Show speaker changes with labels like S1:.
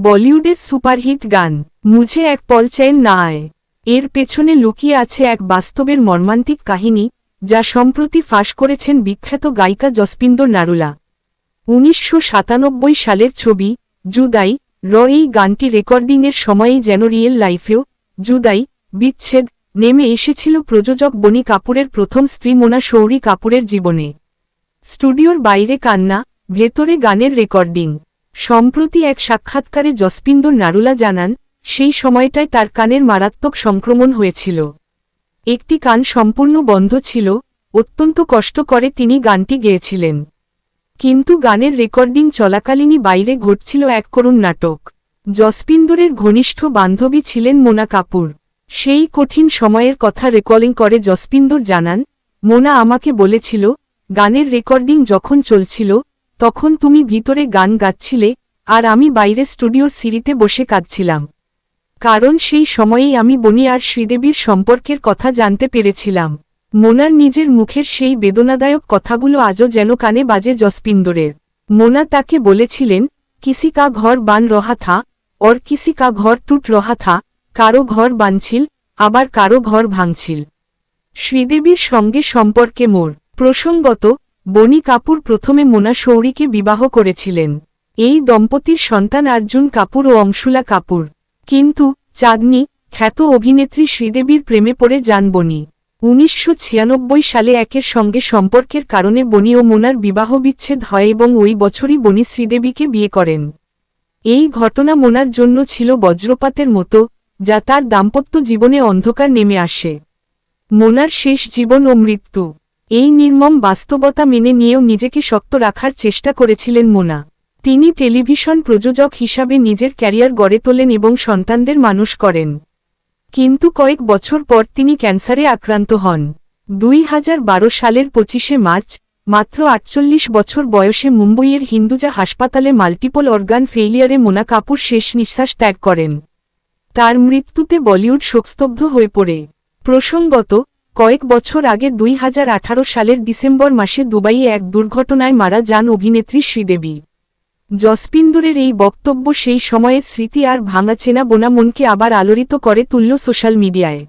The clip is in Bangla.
S1: বলিউডের সুপারহিট গান মুঝে এক পল চैन না আয়ে এর পেছনে লুকিয়ে আছে এক বাস্তবের মর্মান্তিক কাহিনী যা সম্প্রতি ফাঁস করেছেন বিখ্যাত গায়িকা জসপিন্দর নারুলা। ১৯৯৭ সালের ছবি জুদাই এই গানটি রেকর্ডিংয়ের সময়েই যেন রিয়েল লাইফেও জুদাই বিচ্ছেদ নেমে এসেছিল প্রযোজক বনি কাপুরের প্রথম স্ত্রী মোনা শৌরি কাপুরের জীবনে। স্টুডিওর বাইরে কান্না, ভেতরে গানের রেকর্ডিং। সম্প্রতি এক সাক্ষাৎকারে জসপিন্দর নারুলা জানান, সেই সময়টায় তার কানের মারাত্মক সংক্রমণ হয়েছিল। একটি কান সম্পূর্ণ বন্ধ ছিল, অত্যন্ত কষ্ট করে তিনি গানটি গেয়েছিলেন। কিন্তু গানের রেকর্ডিং চলাকালীনই বাইরে ঘটছিল এক করুণ নাটক। জসপিন্দরের ঘনিষ্ঠ বান্ধবী ছিলেন মোনা কাপুর। সেই কঠিন সময়ের কথা রেকলিং করে জসপিন্দর জানান, মোনা আমাকে বলেছিল, গানের রেকর্ডিং যখন চলছিল তখন তুমি ভিতরে গান গাচ্ছিলে আর আমি বাইরে স্টুডিওর সিঁড়িতে বসে কাঁদছিলাম। কারণ সেই সময়েই আমি বনি আর শ্রীদেবীর সম্পর্কের কথা জানতে পেরেছিলাম। মোনার নিজের মুখের সেই বেদনাদায়ক কথাগুলো আজও যেন কানে বাজে জসপিন্দরের। মোনা তাকে বলেছিলেন, কিসি কা ঘর বান রহা থা और किसी का घर टूट रहा था, কারো ঘর বানছিল আবার কারো ঘর ভাঙছিল। শ্রীদেবীর সঙ্গে সম্পর্কে মোর প্রসঙ্গত, বনি কাপুর প্রথমে মোনা শৌরিকে বিবাহ করেছিলেন। এই দম্পতির সন্তান অর্জুন কাপুর ও অংশুলা কাপুর। কিন্তু চাঁদনি খ্যাত অভিনেত্রী শ্রীদেবীর প্রেমে পড়ে যান বনি। ১৯৯৬ সালে একের সঙ্গে সম্পর্কের কারণে বনি ও মোনার বিবাহ বিচ্ছেদ হয় এবং ওই বছরই বনি শ্রীদেবীকে বিয়ে করেন। এই ঘটনা মোনার জন্য ছিল বজ্রপাতের মতো, যা তার দাম্পত্য জীবনে অন্ধকার নেমে আসে। মোনার শেষ জীবন ও মৃত্যু, এই নির্মম বাস্তবতা মেনে নিয়েও নিজেকে শক্ত রাখার চেষ্টা করেছিলেন মোনা। তিনি টেলিভিশন প্রযোজক হিসাবে নিজের ক্যারিয়ার গড়ে তোলেন এবং সন্তানদের মানুষ করেন। কিন্তু কয়েক বছর পর তিনি ক্যান্সারে আক্রান্ত হন। ২০১২ সালের ২৫শে মার্চ মাত্র ৪৮ বছর বয়সে মুম্বইয়ের হিন্দুজা হাসপাতালে মাল্টিপল অর্গান ফেইলিয়ারে মোনা কাপুর শেষ নিঃশ্বাস ত্যাগ করেন। তার মৃত্যুতে বলিউড শোকস্তব্ধ হয়ে পড়ে। প্রসঙ্গত, কয়েক বছর আগে ২০১৮ সালের ডিসেম্বর মাসে দুবাইয়ে এক দুর্ঘটনায় মারা যান অভিনেত্রী শ্রীদেবী। জসপিন্দরের এই বক্তব্য সেই সময়ের স্মৃতি আর ভাঙাচেনা বোনা মনকে আবার আলোড়িত করে তুলল সোশ্যাল মিডিয়ায়।